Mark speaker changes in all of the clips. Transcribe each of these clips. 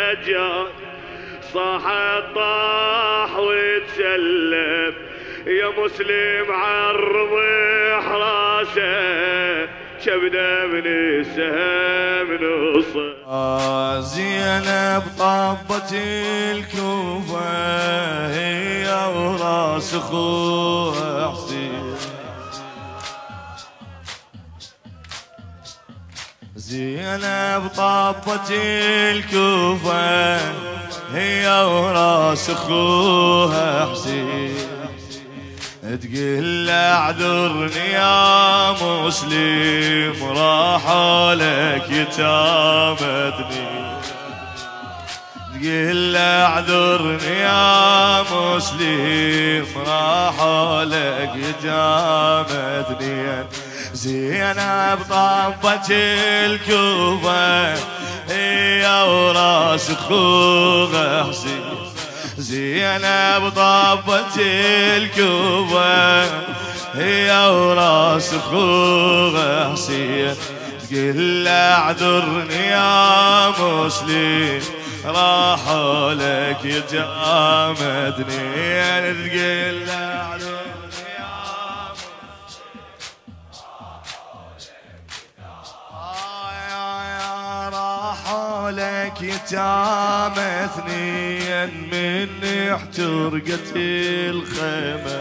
Speaker 1: السجاد صاح الطاح وتسلم يا مسلم عرض راسه شبده من السهم نصه.
Speaker 2: زينب طبت الكوفة هي وراس اخوها حسين. زينب طبت الكوفة هي وراس اخوها حسين. تقول له اعذرني يا مسلم راحوا لك يتامتني. تقول له اعذرني يا مسلم راحوا لك يتامتني. زينب طبت الكوفة هي وراس اخوها حسين. زينب طبت الكوفة هي وراس اخوها حسين. تقول له اعذرني يا مسلم راحوا لك يتامدني. تقول له اعذرني يا مسلم راحوا لك يتامثني من احترقت الخيمة.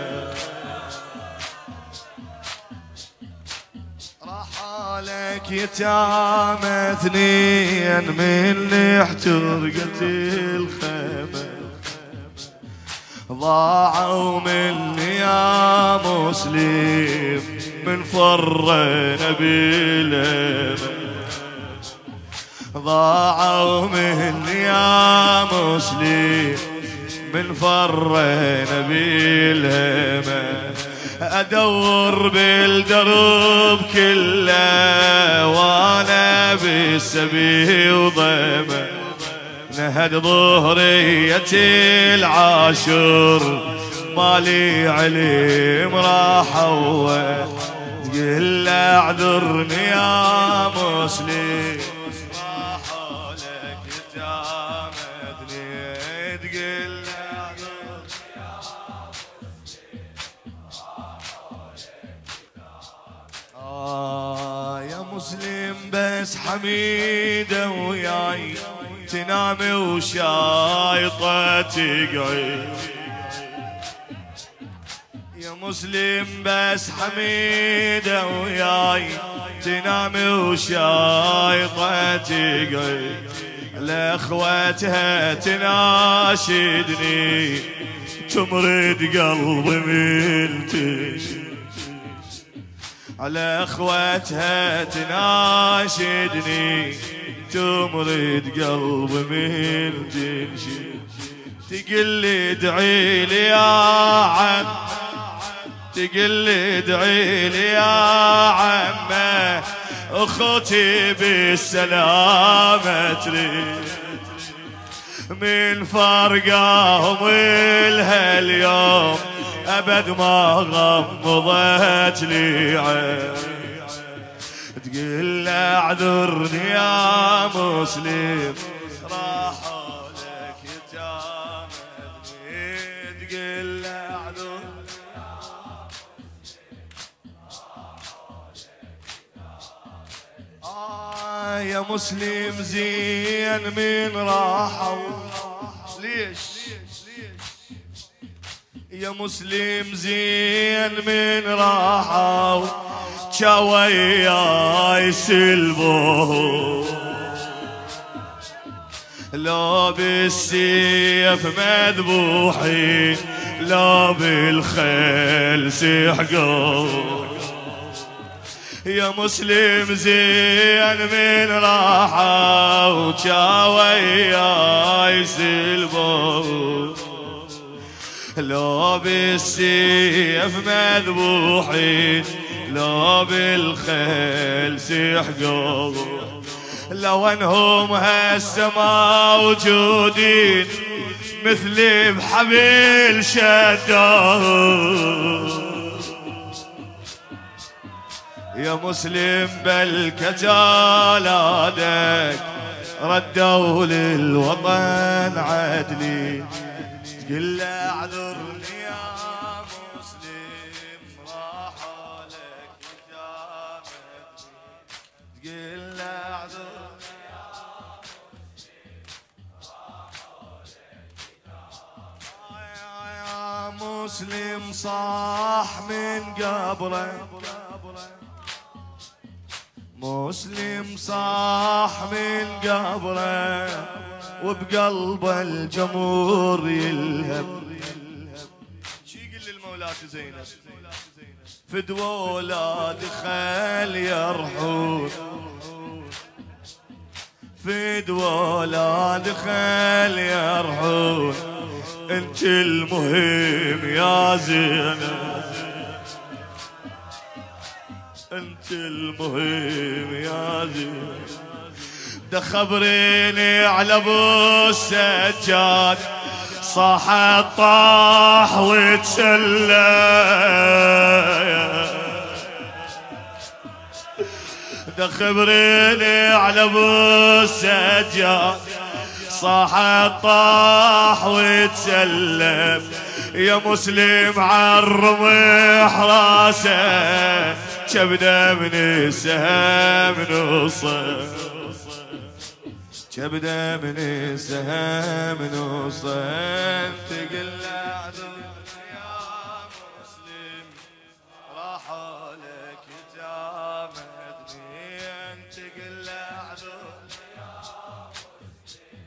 Speaker 2: راحوا لك يتامثني من احترقت الخيمة. ضاعوا مني يا مسلم من فرنا بالأمل. ضاعوا مني يا مسلم من فرنا بالهمة. ادور بالدرب كله وانا بالسبي وضيمه. نهد ظهرية العاشر مالي علم راحوا. تقول له اعذرني يا مسلم راحوا لك يتامدني. تقول له اعذرني يا مسلم بس حميدة وياي تنام وشايطة تقعد. يا مسلم بس حميدة وياي تنام وشايطة تقعد. لأخوتها تناشدني تمرد قلبي من تشد. على اخواتها تناشدني تمرد قلبي من تنشد. تقل لي ادعي لي يا عم. تقل لي ادعي لي يا عمه اخوتي بالسلامة تريد. من فرقاهم الهاليوم ابد ما غمضت لي عين. تقول له اعذرني يا مسلم راحوا لك يتامدني. تقول له اعذرني يا مسلم زين من راحوا. ليش يا مسلم زين من راحوا شويا يسلبوه. لو بالسيف مذبوحين لو بالخيل سحقوه. يا مسلم زين من راحوا شويا يسلبوه. لو بالسيف مذبوحين لو بالخيل سحقوا. لو انهم هسه موجودين مثلي بحبل شدوا. يا مسلم بالكجالادك ردوا للوطن عدلي. تقول له اعذرني يا مسلم راحوا لك يتامتني. تقول له اعذرني يا مسلم صاح من قبره. مسلم صاح من قبره وبقلبه الجمهور يلهب. شي يقول للمولات زينب فدوى اولاد خال يرحون. فدوى اولاد خال يرحون. انت المهم يا زينب. انت المهم يا زينب. ده خبريني على ابو السجاد صاح طاح وتسلى. ده خبريني على ابو السجاد صاح طاح وتسلم. يا مسلم عالرمح راسه كبده من السهم نصه. كبده من السهم نصه. تقول له اعذرني يا مسلم راحوا لك يتامتني. تقول له اعذرني يا مسلم.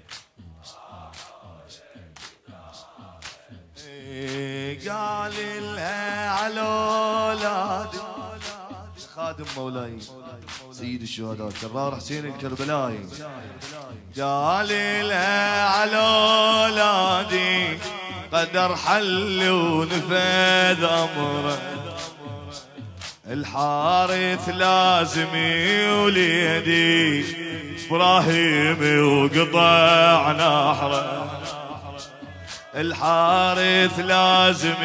Speaker 2: قال لها على اولادي خادم مولاي سيد الشهداء كرار حسين الكربلائي. قال لها على اولادي قدر حل ونفذ امره. الحارث لازم وليدي ابراهيم وقطع نحره. الحارث لازم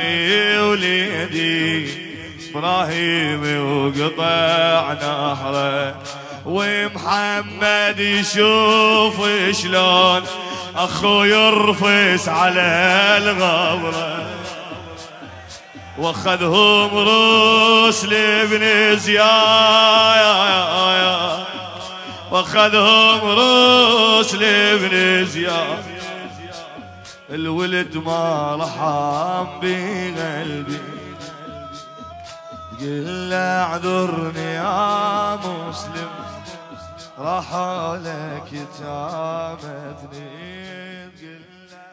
Speaker 2: وليدي ابراهيم وقطع نحره. ومحمد يشوف شلون اخو يرفس على الغبره. واخذهم روس لابن زياد. واخذهم روس لابن زياد. الولد ما رحم بقلبي. قل له اعذرني يا مسلم راحوا لك يتامتني. قل له